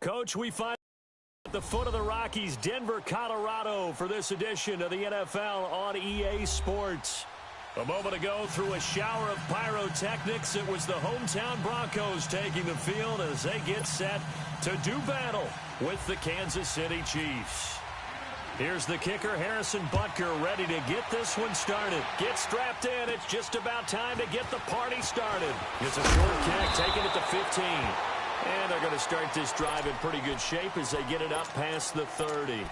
Coach, we find at the foot of the Rockies, Denver, Colorado, for this edition of the NFL on EA Sports. A moment ago, through a shower of pyrotechnics, it was the hometown Broncos taking the field as they get set to do battle with the Kansas City Chiefs. Here's the kicker, Harrison Butker, ready to get this one started. Get strapped in. It's just about time to get the party started. It's a short kick, taking it to 15. And they're going to start this drive in pretty good shape as they get it up past the 30.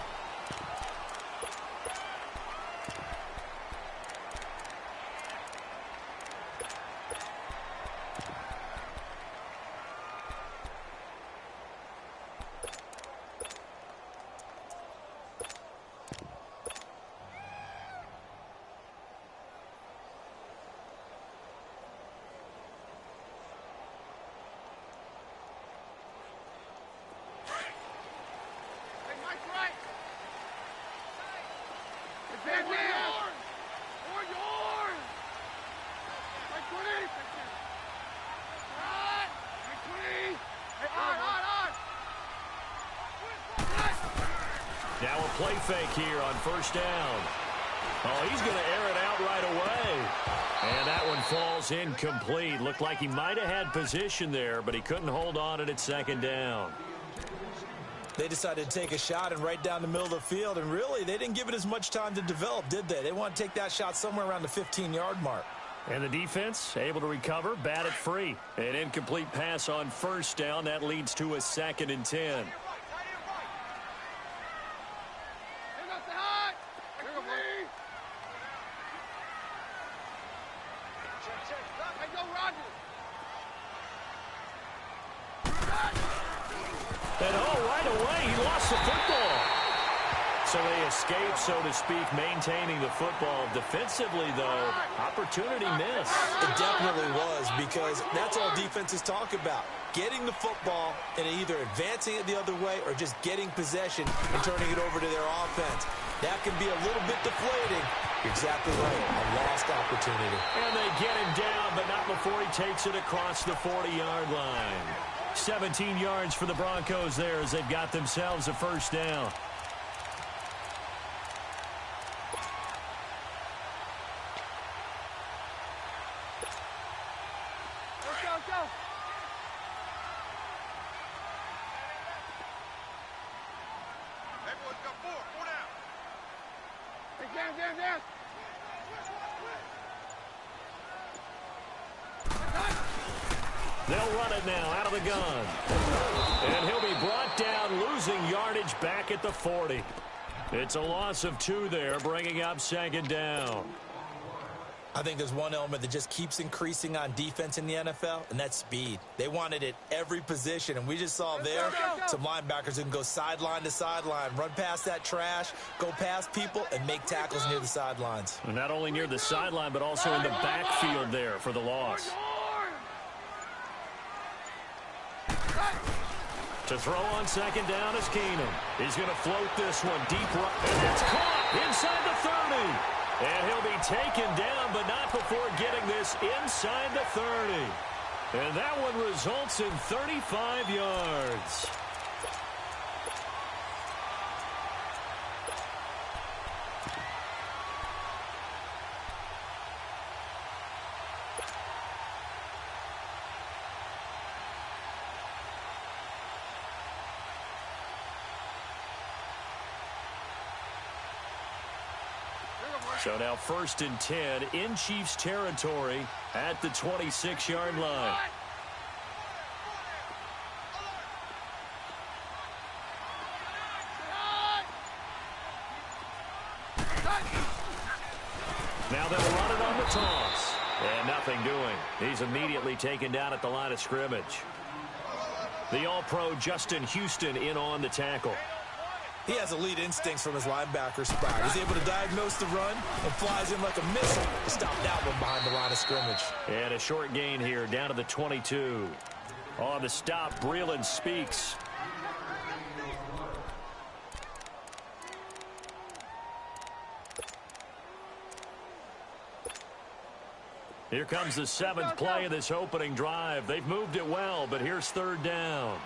Now a play fake here on first down. Oh, he's going to air it out right away. And that one falls incomplete. Looked like he might have had position there, but he couldn't hold on at second down. They decided to take a shot and right down the middle of the field, and really, they didn't give it as much time to develop, did they? They want to take that shot somewhere around the 15-yard mark. And the defense able to recover, bat it free. An incomplete pass on first down. That leads to a 2nd and 10. And right away, he lost the football. So they escape, so to speak, maintaining the football. Defensively, though, opportunity missed. It definitely was, because that's all defenses talk about. Getting the football and either advancing it the other way or just getting possession and turning it over to their offense. That can be a little bit deflating. You're exactly right. A lost opportunity. And they get him down, but not before he takes it across the 40-yard line. 17 yards for the Broncos there as they've got themselves a first down. Go. Hey, boys, got four down. Hey, down. They'll run it now out of the gun. And he'll be brought down, losing yardage back at the 40. It's a loss of 2 there, bringing up 2nd down. I think there's one element that just keeps increasing on defense in the NFL, and that's speed. They want it at every position, and we just saw there some linebackers who can go sideline to sideline, run past that trash, go past people, and make tackles near the sidelines. And not only near the sideline, but also in the backfield there for the loss. To throw on 2nd down is Keenum. He's going to float this one deep right. And it's caught inside the 30. And he'll be taken down, but not before getting this inside the 30. And that one results in 35 yards. So now 1st and 10 in Chiefs territory at the 26-yard line. Now they'll run it on the toss. And nothing doing. He's immediately taken down at the line of scrimmage. The All-Pro Justin Houston in on the tackle. He has elite instincts from his linebacker spot. He's able to diagnose the run and flies in like a missile to stop that one behind the line of scrimmage. And a short gain here down to the 22. On the stop, Breeland Speaks. Here comes the 7th play of this opening drive. They've moved it well, but here's 3rd down.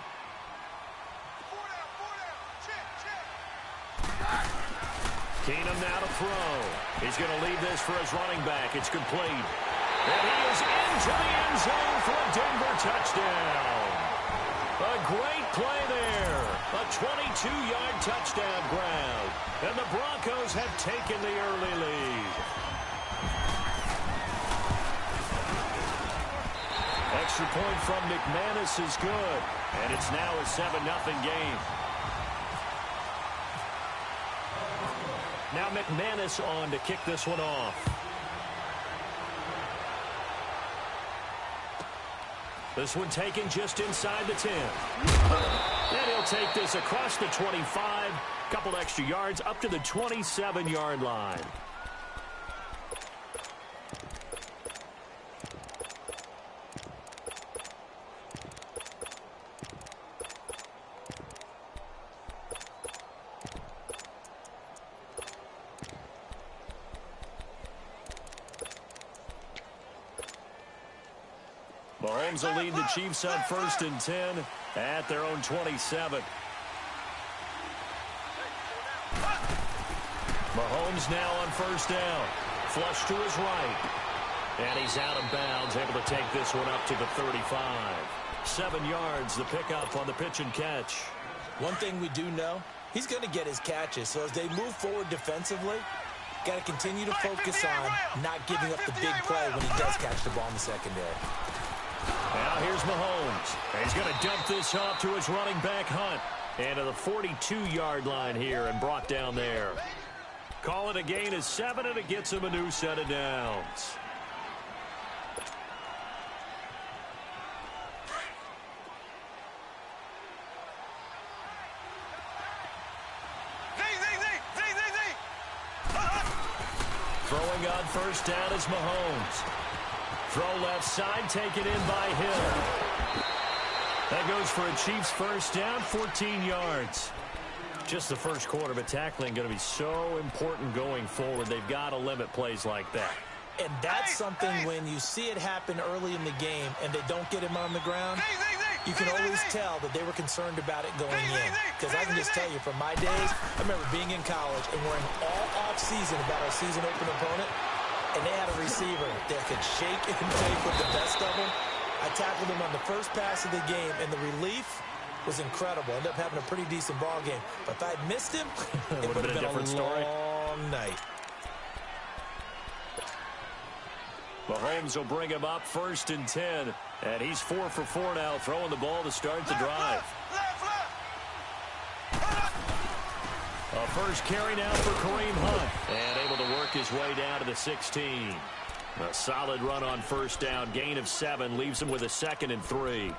Keenum now to throw. He's going to leave this for his running back. It's complete. And he is into the end zone for a Denver touchdown. A great play there. A 22-yard touchdown grab. And the Broncos have taken the early lead. Extra point from McManus is good. And it's now a 7-0 game. Now McManus on to kick this one off. This one taken just inside the 10. And he'll take this across the 25. Couple extra yards up to the 27-yard line. Mahomes will lead the Chiefs on 1st and 10 at their own 27. Mahomes now on 1st down. Flush to his right. And he's out of bounds, able to take this one up to the 35. 7 yards, the pickup on the pitch and catch. One thing we do know, he's going to get his catches. So as they move forward defensively, got to continue to focus on not giving up the big play when he does catch the ball in the secondary. Now here's Mahomes. He's going to dump this off to his running back, Hunt. And to the 42-yard line here and brought down there. Call it a gain of 7, and it gets him a new set of downs. Throwing on 1st down is Mahomes. Throw left side, taken in by Hill. That goes for a Chiefs 1st down, 14 yards. Just the first quarter, but tackling going to be so important going forward. They've got to limit plays like that. And that's something when you see it happen early in the game and they don't get him on the ground, you can always tell that they were concerned about it going in. Because I can just tell you from my days, I remember being in college and worrying all off-season about our season open opponent, and they had a receiver that could shake and take with the best of them. I tackled him on the first pass of the game, and the relief was incredible. Ended up having a pretty decent ball game. But if I'd missed him, it would have been a different story. Long night. Mahomes will bring him up 1st and 10. And he's 4 for 4 now, throwing the ball to start the drive. A first carry now for Kareem Hunt. And able to work his way down to the 16. A solid run on 1st down. Gain of 7 leaves him with a 2nd and 3.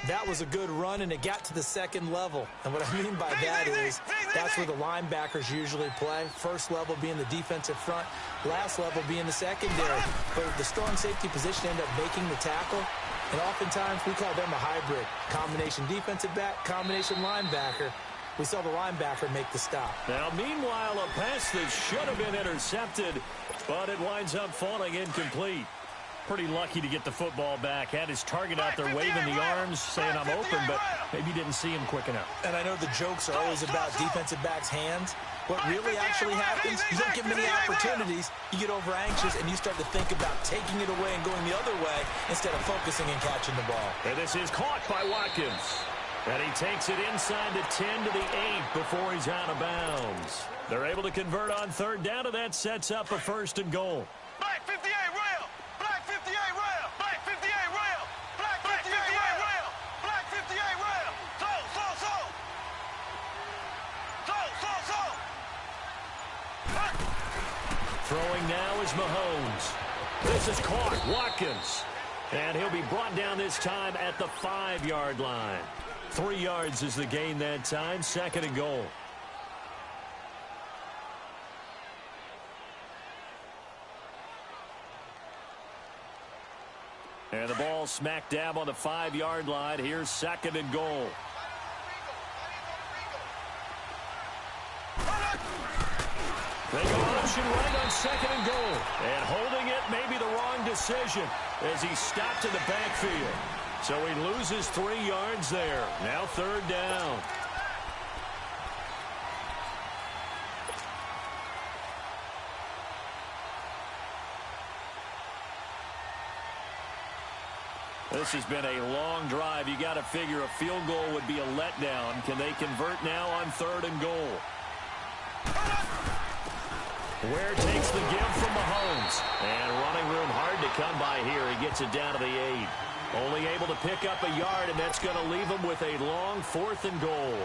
That was a good run, and it got to the 2nd level. And what I mean by that is that's where the linebackers usually play. First level being the defensive front, last level being the secondary. But the strong safety position ended up making the tackle. And oftentimes we call them a hybrid. Combination defensive back, combination linebacker. We saw the linebacker make the stop. Now, meanwhile, a pass that should have been intercepted, but it winds up falling incomplete. Pretty lucky to get the football back. Had his target out there waving the arms, saying I'm open, but maybe didn't see him quick enough. And I know the jokes are always about defensive backs' hands. What really actually happens, you don't get many opportunities. You get over anxious, and you start to think about taking it away and going the other way instead of focusing and catching the ball. And this is caught by Watkins. And he takes it inside the 10 to the 8 before he's out of bounds. They're able to convert on 3rd down, and that sets up a 1st and goal. Black 58 rail. Black 58 rail. Black 58 rail. Black 58 rail. Black 58 rail. So. Throwing now is Mahomes. This is caught. Watkins. And he'll be brought down this time at the 5-yard line. 3 yards is the gain that time. 2nd and goal. And the ball smack dab on the 5-yard line. Here's 2nd and goal. They go option right on 2nd and goal. And holding it may be the wrong decision as he stopped in the backfield. So he loses 3 yards there. Now 3rd down. This has been a long drive. You got to figure a field goal would be a letdown. Can they convert now on 3rd and goal? Ware takes the give from Mahomes. And running room hard to come by here. He gets it down to the 8. Only able to pick up a yard, and that's going to leave him with a long 4th and goal.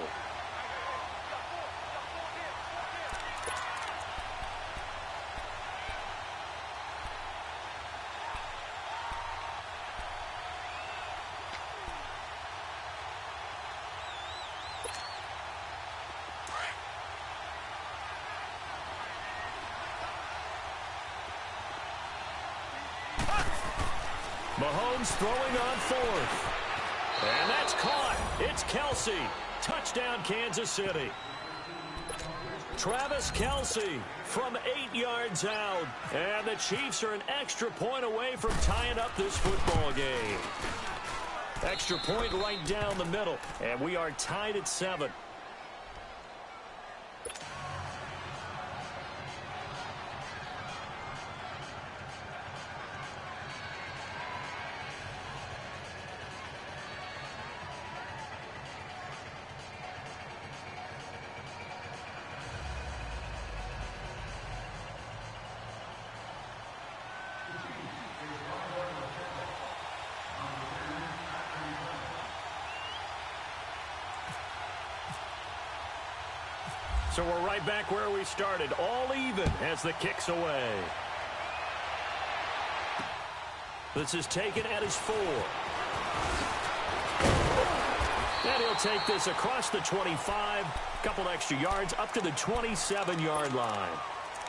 Mahomes throwing on 4th. And that's caught. It's Kelsey. Touchdown, Kansas City. Travis Kelsey from 8 yards out. And the Chiefs are an extra point away from tying up this football game. Extra point right down the middle. And we are tied at 7. So we're right back where we started, all even as the kick's away. This is taken at his 4. And he'll take this across the 25, couple extra yards up to the 27-yard line.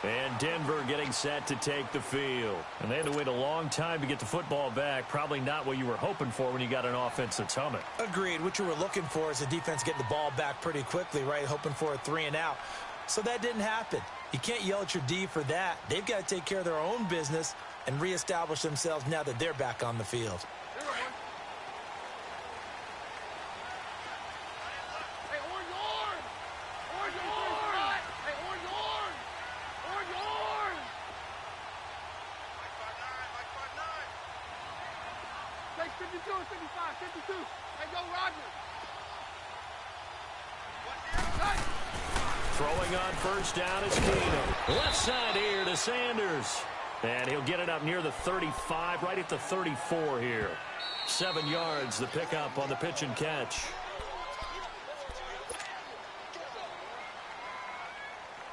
And Denver getting set to take the field. And they had to wait a long time to get the football back. Probably not what you were hoping for when you got an offense that's humming. Agreed. What you were looking for is the defense getting the ball back pretty quickly, right? Hoping for a 3 and out. So that didn't happen. You can't yell at your D for that. They've got to take care of their own business and reestablish themselves now that they're back on the field. Throwing on first down is Keenum. Left side here to Sanders. And he'll get it up near the 35, right at the 34 here. 7 yards, the pickup on the pitch and catch.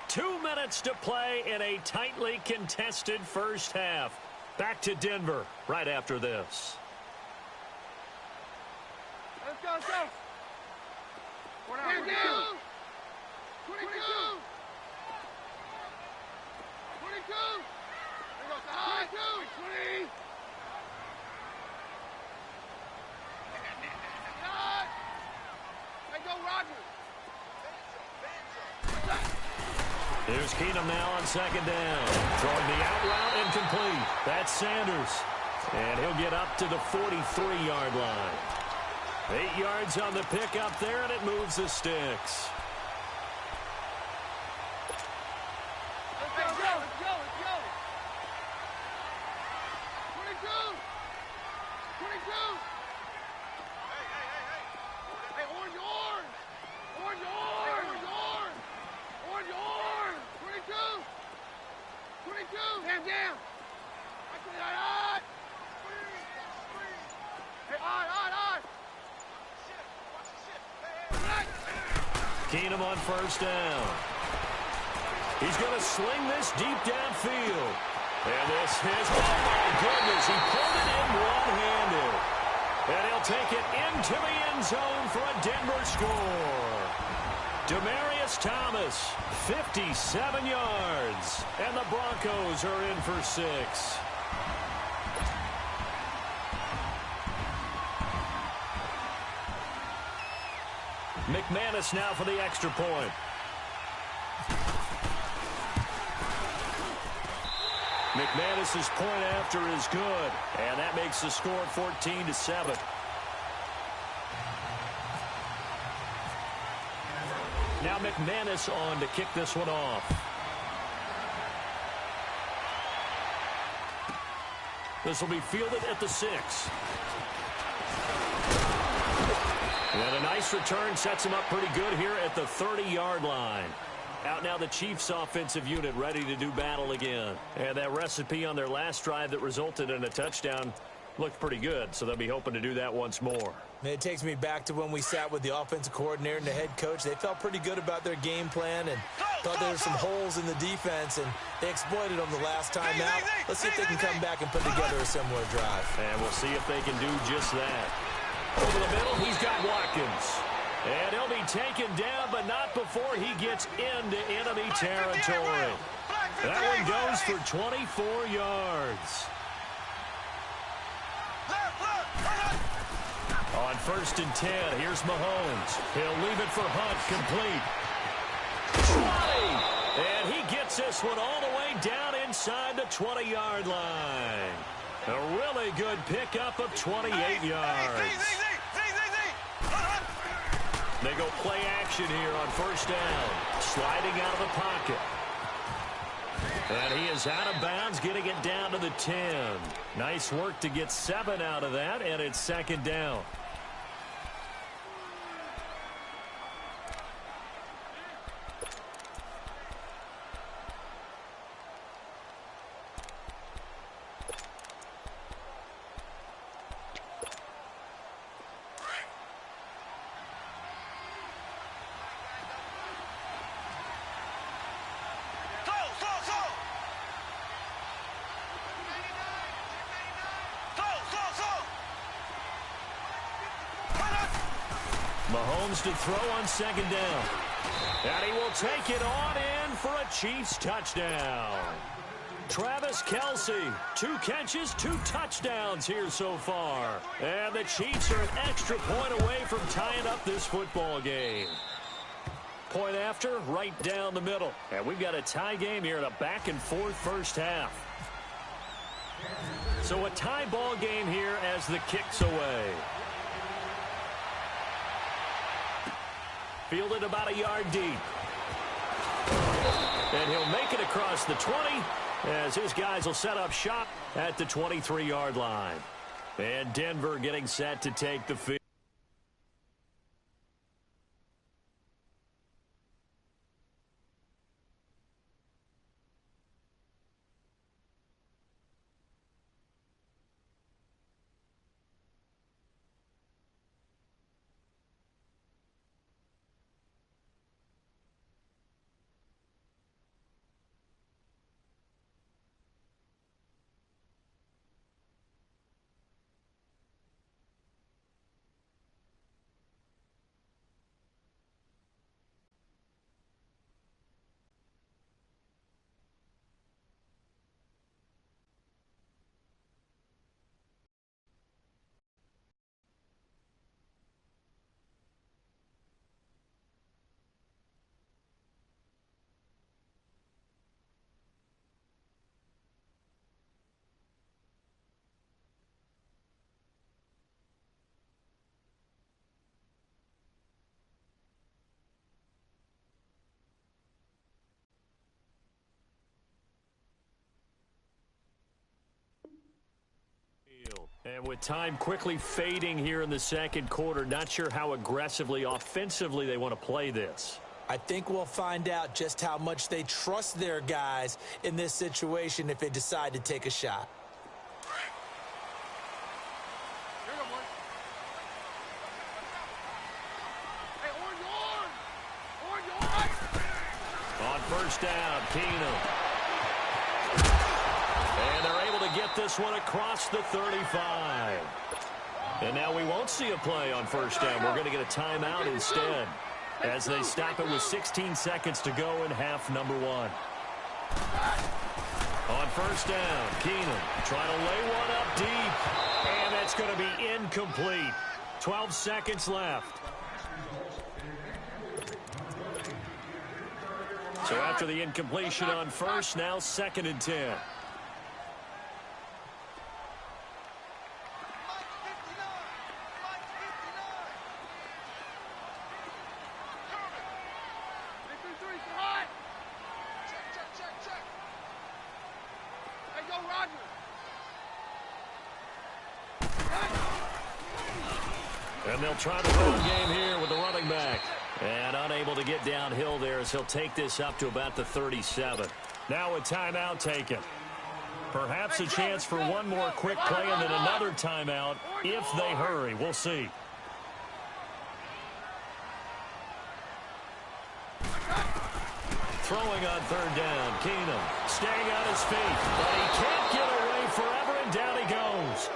2 minutes to play in a tightly contested first half. Back to Denver right after this. Let's go, let's go. 22. 22. 22. There goes the high. 22. 20. Hey, go, Rodgers. Here's Keenum now on second down. Throwing the out route incomplete. That's Sanders. And he'll get up to the 43-yard line. 8 yards on the pickup there, and it moves the sticks. Let's go, let's go, let's go. 22. 22. Hey, orange, orange. Orange, orange. Orange, orange. Orange, orange. 22. 22. Down, down. Hey, on. Keenum on first down. He's going to sling this deep downfield. And this is, oh my goodness, he pulled it in one-handed. And he'll take it into the end zone for a Denver score. Demaryius Thomas, 57 yards. And the Broncos are in for 6. McManus now for the extra point. McManus's point after is good, and that makes the score 14-7. Now McManus on to kick this one off. This will be fielded at the 6. And a nice return sets him up pretty good here at the 30-yard line. Out now the Chiefs offensive unit ready to do battle again. And that recipe on their last drive that resulted in a touchdown looked pretty good, so they'll be hoping to do that once more. It takes me back to when we sat with the offensive coordinator and the head coach. They felt pretty good about their game plan and thought there were some holes in the defense, and they exploited them the last time out. Let's see if they can come back and put together a similar drive. And we'll see if they can do just that. Over the middle, he's got Watkins. And he'll be taken down, but not before he gets into enemy territory. That one goes for 24 yards. On 1st and 10, here's Mahomes. He'll leave it for Hunt, complete. 20! And he gets this one all the way down inside the 20-yard line. A really good pickup of 28 yards. They go play action here on 1st down. Sliding out of the pocket. And he is out of bounds, getting it down to the 10. Nice work to get 7 out of that, and it's 2nd down. Mahomes to throw on 2nd down. And he will take it on in for a Chiefs touchdown. Travis Kelce, 2 catches, 2 touchdowns here so far. And the Chiefs are an extra point away from tying up this football game. Point after, right down the middle. And we've got a tie game here in a back-and-forth first half. So a tie ball game here as the kick's away. Fielded about a yard deep. And he'll make it across the 20 as his guys will set up shop at the 23-yard line. And Denver getting set to take the field. And with time quickly fading here in the second quarter, not sure how aggressively, offensively they want to play this. I think we'll find out just how much they trust their guys in this situation if they decide to take a shot. On 1st down, Keenum. And they're able to get this one across the 35. And now we won't see a play on 1st down. We're going to get a timeout instead as they stop it with 16 seconds to go in half number 1. On 1st down, Keenum trying to lay one up deep. And that's going to be incomplete. 12 seconds left. So after the incompletion on 1st, now 2nd and 10. And they'll try the run game here with the running back. And unable to get downhill there as he'll take this up to about the 37. Now a timeout taken. Perhaps a chance for one more quick play and then another timeout if they hurry. We'll see. Throwing on third down, Keenum staying on his feet, but he can't get away forever, and down he goes.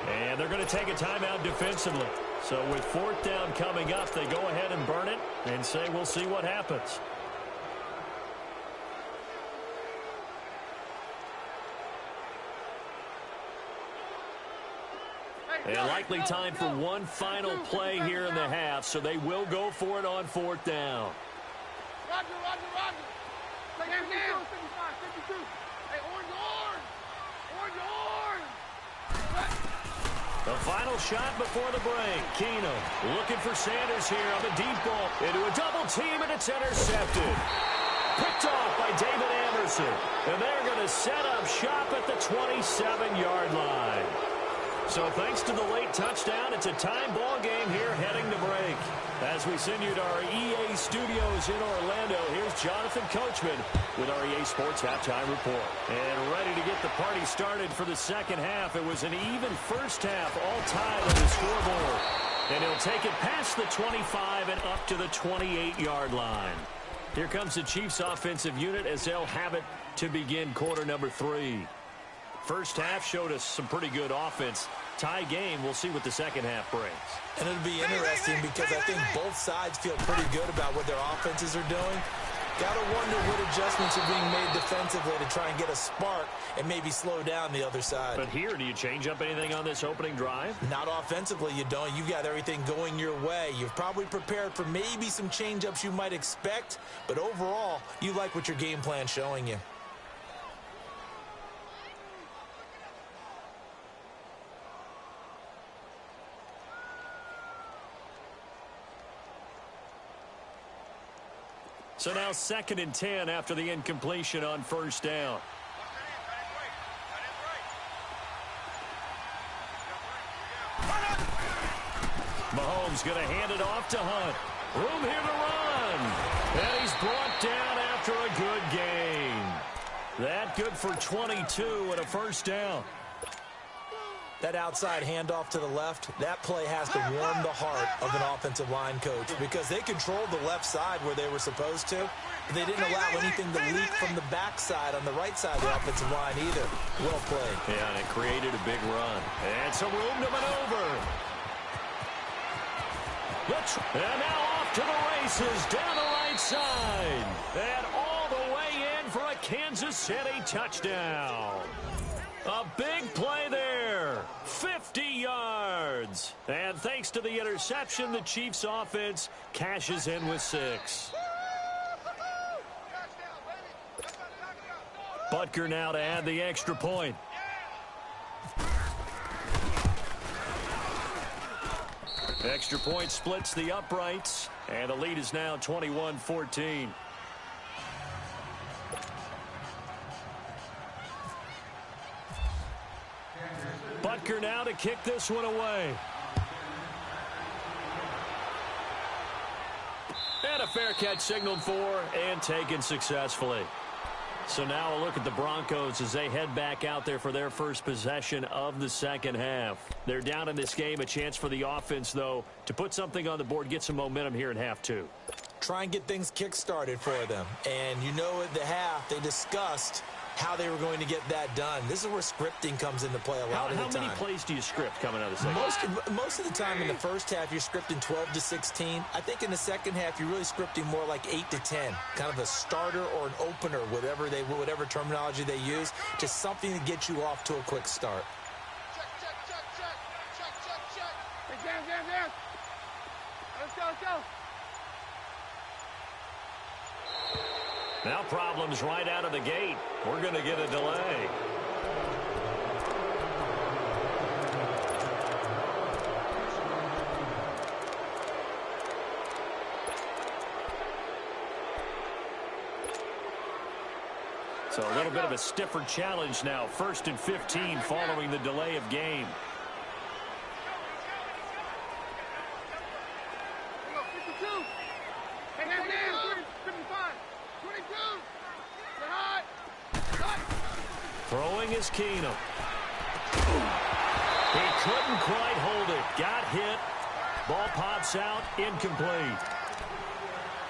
And they're going to take a timeout defensively. So with fourth down coming up, they go ahead and burn it and say we'll see what happens. And likely time for one final play here in the half, so they will go for it on fourth down. Roger. Take him down. 55, 52. Hey, orange. The final shot before the break. Keenum looking for Sanders here on the deep ball. Into a double team, and it's intercepted. Picked off by David Anderson. And they're going to set up shop at the 27-yard line. So thanks to the late touchdown, it's a time ball game here heading to break. As we send you to our EA studios in Orlando, here's Jonathan Coachman with our EA Sports Halftime Report. And ready to get the party started for the second half. It was an even first half, all tied on the scoreboard. And he'll take it past the 25 and up to the 28-yard line. Here comes the Chiefs offensive unit as they'll have it to begin quarter number 3. First half showed us some pretty good offense. Tie game, we'll see what the second half brings. And it'll be interesting because I think both sides feel pretty good about what their offenses are doing. Got to wonder what adjustments are being made defensively to try and get a spark and maybe slow down the other side. But here, do you change up anything on this opening drive? Not offensively, you don't. You've got everything going your way. You've probably prepared for maybe some change-ups you might expect, but overall, you like what your game plan's showing you. So now 2nd and 10 after the incompletion on first down. Mahomes going to hand it off to Hunt. Room here to run. And he's brought down after a good gain. That good for 22 and a first down. That outside handoff to the left, that play has to warm the heart of an offensive line coach because they controlled the left side where they were supposed to, but they didn't allow anything to leak from the backside on the right side of the offensive line either. Well played. Yeah, and it created a big run. And some room to maneuver. And now off to the races down the right side. And all the way in for a Kansas City touchdown. A big play there, 50 yards. And thanks to the interception, the Chiefs offense cashes in with 6. Butker now to add the extra point. Extra point splits the uprights, and the lead is now 21-14. Butker now to kick this one away. And a fair catch signaled for and taken successfully. So now a look at the Broncos as they head back out there for their first possession of the second half. They're down in this game. A chance for the offense, though, to put something on the board, get some momentum here in half 2. Try and get things kick-started for them. And you know at the half they discussed how they were going to get that done. This is where scripting comes into play a lot of the time. How many plays do you script coming out of the second half? Most of the time in the first half, you're scripting 12 to 16. I think in the second half, you're really scripting more like 8 to 10. Kind of a starter or an opener, whatever terminology they use. Just something to get you off to a quick start. Hey, Jam. Let's go. Now problems right out of the gate. We're going to get a delay. So a little bit of a stiffer challenge now. 1st and 15 following the delay of game. Throwing is Keenum. He couldn't quite hold it. Got hit. Ball pops out. Incomplete.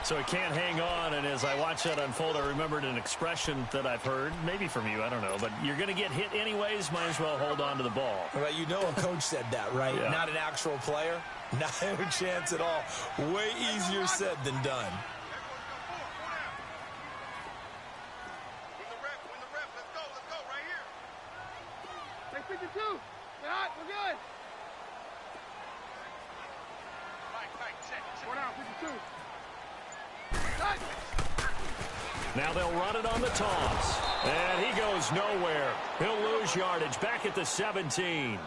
So he can't hang on, and as I watch that unfold, I remembered an expression that I've heard, maybe from you, I don't know, but you're going to get hit anyways, might as well hold on to the ball. Right, you know a coach said that, right? Yeah. Not an actual player. Not a chance at all. Way easier said than done. Win the rep, let's go, right here. Take 52. Get hot, we're good. Tight, check. 4 down, 52. Now they'll run it on the toss. And he goes nowhere. He'll lose yardage back at the 17.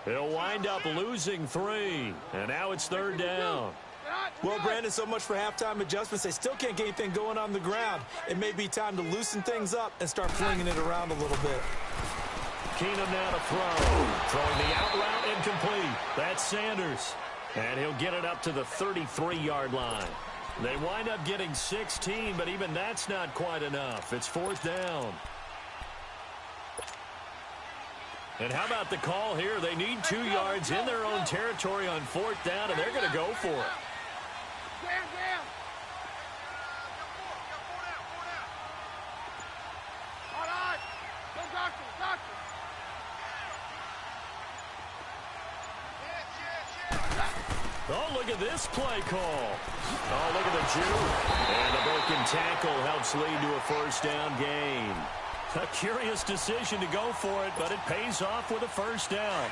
He'll wind up losing 3. And now it's 3rd down. Well, Brandon, so much for halftime adjustments. They still can't get anything going on the ground. It may be time to loosen things up and start flinging it around a little bit. Keenum now to throw. Throwing the out route incomplete. That's Sanders. And he'll get it up to the 33-yard line. They wind up getting 16, but even that's not quite enough. It's 4th down. And how about the call here? They need 2 yards in their own territory on 4th down, and they're going to go for it. Jam. Hold on. Go doctor. Oh, look at this play call. Oh, look at the juke. And the broken tackle helps lead to a 1st down gain. A curious decision to go for it, but it pays off with a 1st down.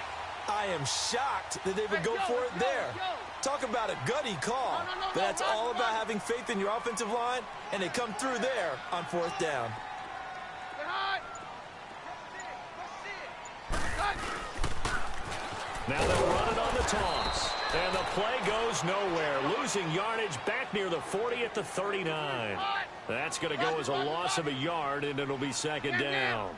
I am shocked that they would go for it there. Talk about a gutty call. But that's all about having faith in your offensive line, and they come through there on 4th down. Get hot. Now they'll run it on the toss. And the play goes nowhere. Losing yardage back near the 40 at the 39. That's going to go as a loss of a yard, and it'll be 2nd down.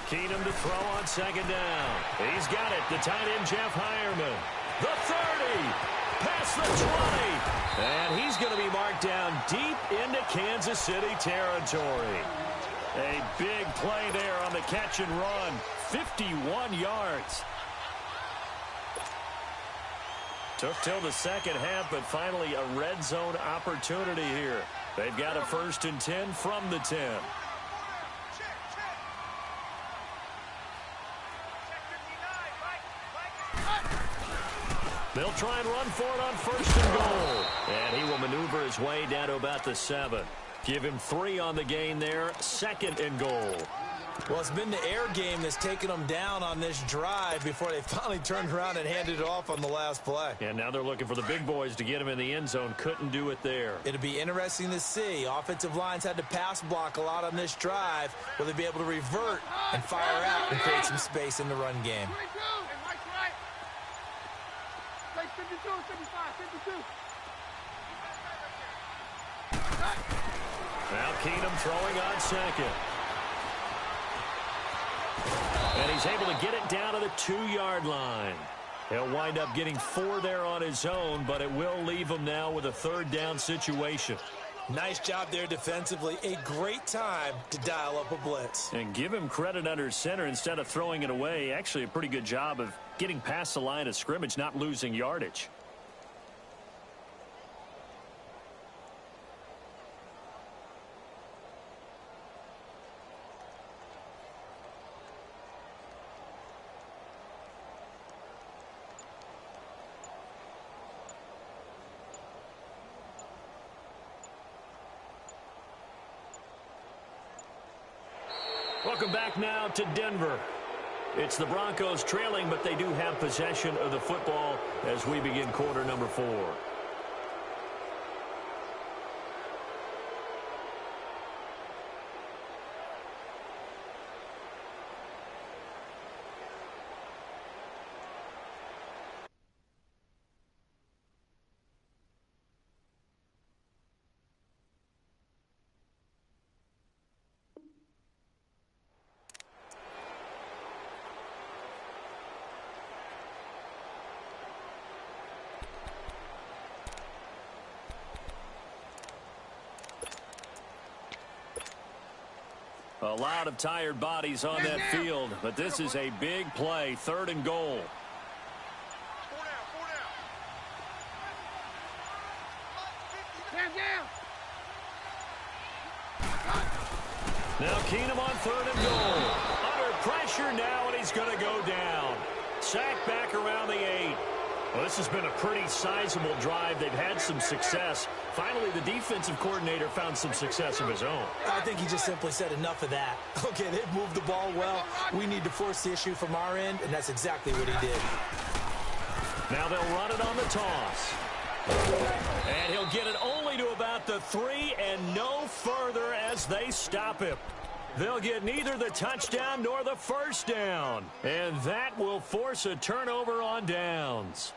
Keenum to throw on 2nd down. He's got it. The tight end, Jeff Hireman. The 30. Past the 20. And he's going to be marked down deep into Kansas City territory. A big play there on the catch and run. 51 yards. Took till the 2nd half, but finally a red zone opportunity here. They've got a 1st and 10 from the 10. They'll try and run for it on 1st and goal. And he will maneuver his way down to about the 7. Give him 3 on the gain there. 2nd and goal. Well, it's been the air game that's taken them down on this drive before they finally turned around and handed it off on the last play. And now they're looking for the big boys to get him in the end zone. Couldn't do it there. It'll be interesting to see. Offensive lines had to pass block a lot on this drive. Will they be able to revert and fire out and create some space in the run game? 22. And Mike's right. Take 52, 55, 52. Now Keenum throwing on 2nd. And he's able to get it down to the 2-yard line. He'll wind up getting 4 there on his own, but it will leave him now with a 3rd down situation. Nice job there defensively. A great time to dial up a blitz. And give him credit under center instead of throwing it away. Actually a pretty good job of getting past the line of scrimmage, not losing yardage. Welcome back now to Denver. It's the Broncos trailing, but they do have possession of the football as we begin quarter number 4. A lot of tired bodies on that field, but this is a big play, 3rd and goal. Now Keenum on 3rd and goal. Under pressure now, and he's going to go down. Sacked back around the 8. Well, this has been a pretty sizable drive. They've had some success. Finally, the defensive coordinator found some success of his own. I think he just simply said enough of that. Okay, they've moved the ball well. We need to force the issue from our end, and that's exactly what he did. Now they'll run it on the toss. And he'll get it only to about the 3 and no further as they stop him. They'll get neither the touchdown nor the first down. And that will force a turnover on downs.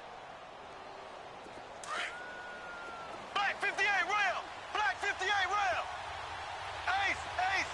Black 58 rail. Black 58 rail. Ace, ace.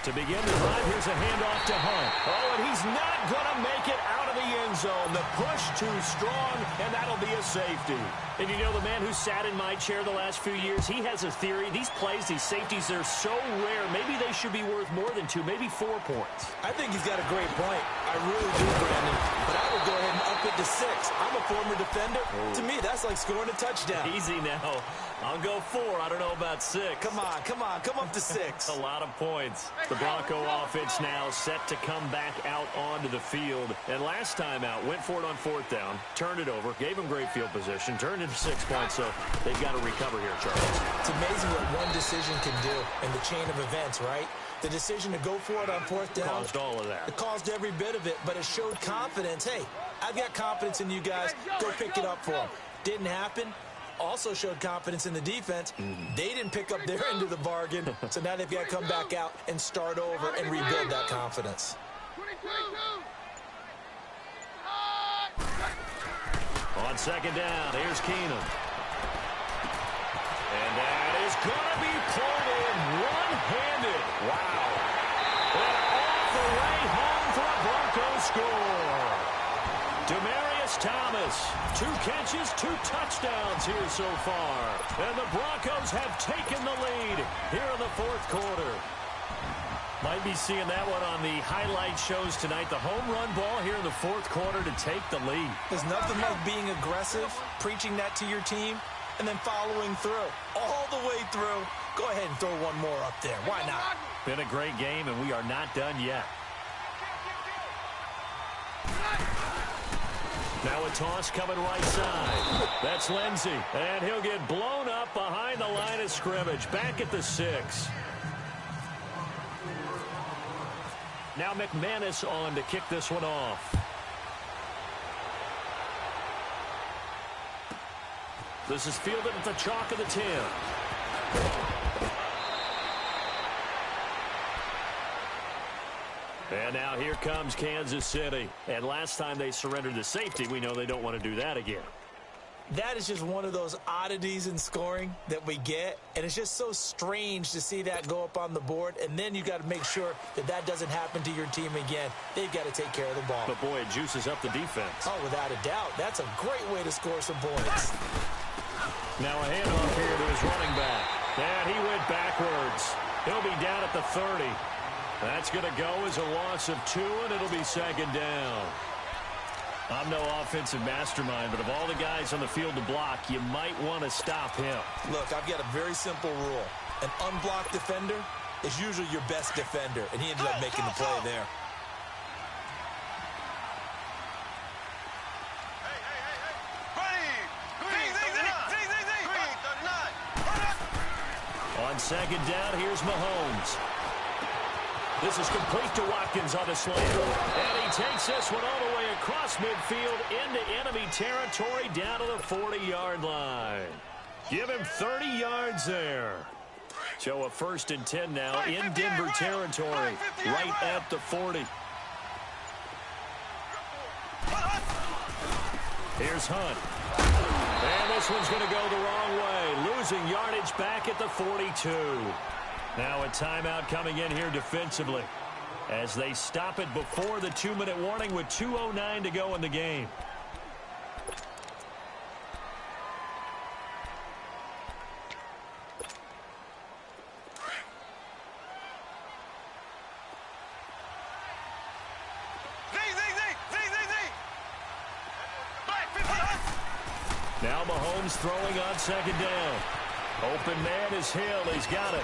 To begin the drive, here's a handoff to Hunt. Oh, and he's not going to make it out of the end zone. The push too strong, and that'll be a safety. And you know, the man who sat in my chair the last few years, he has a theory. These plays, these safeties, they're so rare. Maybe they should be worth more than 2, maybe 4 points. I think he's got a great point. I really do, Brandon. But I would go ahead and up it to 6. I'm a former defender. To me, that's like scoring a touchdown. Easy now. I'll go 4. I don't know about 6. Come on, come on. Come up to 6. A lot of points. The Bronco offense now set to come back out onto the field. And last time out, went for it on 4th down, turned it over, gave him great field position, turned into 6 points, so they've got to recover here, Charles. It's amazing what one decision can do in the chain of events, right? The decision to go for it on 4th down. Caused all of that. It caused every bit of it, but it showed confidence. Hey, I've got confidence in you guys. Go pick it up for them. Didn't happen. Also showed confidence in the defense. They didn't pick up their end of the bargain, so now they've got to come back out and start over and rebuild that confidence. On 2nd down, here's Keenum. And that is going to be pulled in one-handed. Wow. And off the way home for a Broncos score. Demaryius Thomas, 2 catches, 2 touchdowns here so far. And the Broncos have taken the lead here in the 4th quarter. Might be seeing that one on the highlight shows tonight. The home run ball here in the 4th quarter to take the lead. There's nothing like being aggressive, preaching that to your team, and then following through. All the way through. Go ahead and throw one more up there. Why not? Been a great game, and we are not done yet. Now a toss coming right side. That's Lindsey. And he'll get blown up behind the line of scrimmage. Back at the 6. Now McManus on to kick this one off. This is fielded at the chalk of the 10. And now here comes Kansas City. And last time they surrendered the safety, we know they don't want to do that again. That is just one of those oddities in scoring that we get, and it's just so strange to see that go up on the board, and then you got to make sure that that doesn't happen to your team again. They've got to take care of the ball. But, boy, it juices up the defense. Oh, without a doubt. That's a great way to score some points. Now a handoff here to his running back. And he went backwards. He'll be down at the 30. That's going to go as a loss of 2, and it'll be 2nd down. I'm no offensive mastermind, but of all the guys on the field to block, you might want to stop him. Look, I've got a very simple rule. An unblocked defender is usually your best defender, and he ended up making the play there. On 2nd down, here's Mahomes. This is complete to Watkins on the slant. And he takes this one all the way across midfield into enemy territory down to the 40-yard line. Give him 30 yards there. So a 1st and 10 now in Denver territory, right at the 40. Here's Hunt. And this one's going to go the wrong way, losing yardage back at the 42. Now a timeout coming in here defensively as they stop it before the 2-minute warning with 2:09 to go in the game. Now Mahomes throwing on second down. Open man is Hill. He's got it.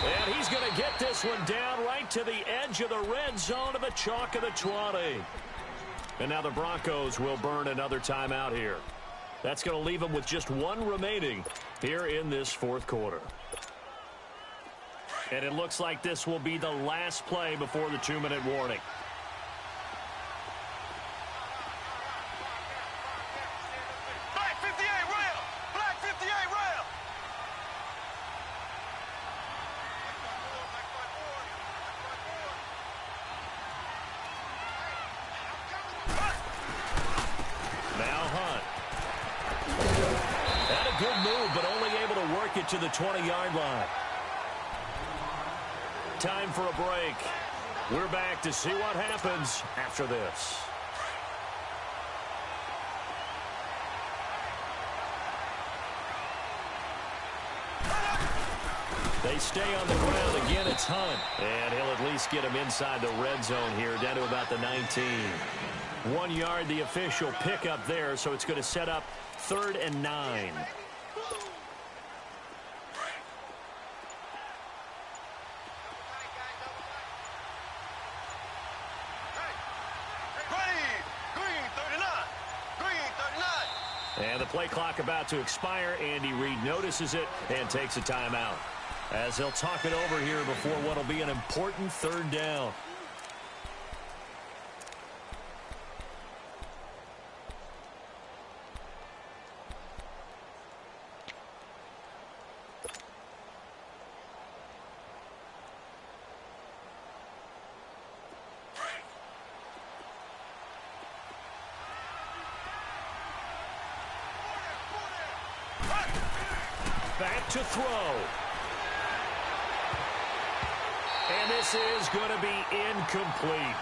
And he's going to get this one down right to the edge of the red zone of the chalk of the 20. And now the Broncos will burn another timeout here. That's going to leave them with just one remaining here in this fourth quarter. And it looks like this will be the last play before the 2-minute warning. Black 58 rail! Black 58 rail! Now Hunt. Had a good move, but only able to work it to the 20-yard line. Time for a break. We're back to see what happens after this. They stay on the ground. Again, it's Hunt. And he'll at least get him inside the red zone here, down to about the 19. 1 yard, the official pickup there, so it's going to set up 3rd and 9. And the play clock about to expire. Andy Reid notices it and takes a timeout, as they'll talk it over here before what will be an important 3rd down. Back to throw. And this is going to be incomplete.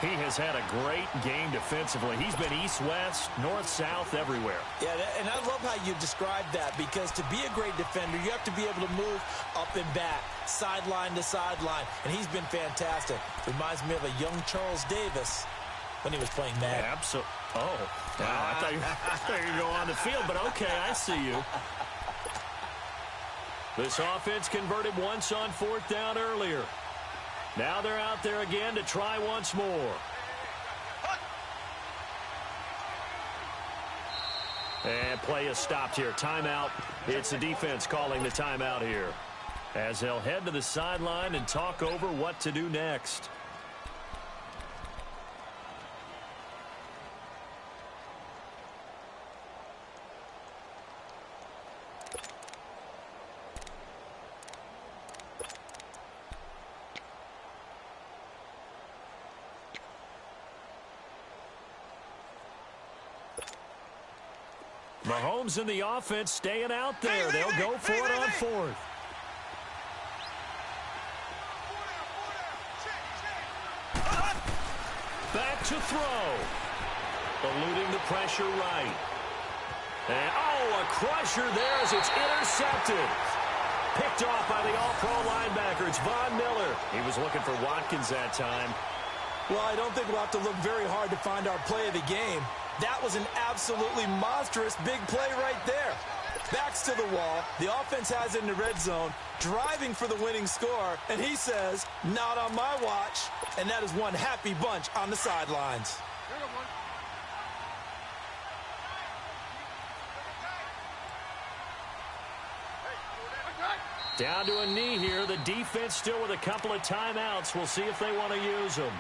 He has had a great game defensively. He's been east-west, north-south, everywhere. Yeah, and I love how you described that, because to be a great defender, you have to be able to move up and back, sideline to sideline, and he's been fantastic. Reminds me of a young Charles Davis when he was playing Madden. Absolutely. Oh, wow. I thought you were going to go on the field, but okay, I see you. This offense converted once on 4th down earlier. Now they're out there again to try once more. And play is stopped here. Timeout. It's the defense calling the timeout here, as they'll head to the sideline and talk over what to do next. Mahomes and the offense staying out there. They'll go for it on 4th. Back to throw. Eluding the pressure right. And, oh, a crusher there as it's intercepted. Picked off by the all-pro linebacker. It's Von Miller. He was looking for Watkins that time. Well, I don't think we'll have to look very hard to find our play of the game. That was an absolutely monstrous big play right there. Backs to the wall. The offense has it in the red zone, driving for the winning score, and he says, not on my watch. And that is one happy bunch on the sidelines. Down to a knee here. The defense still with a couple of timeouts. We'll see if they want to use them.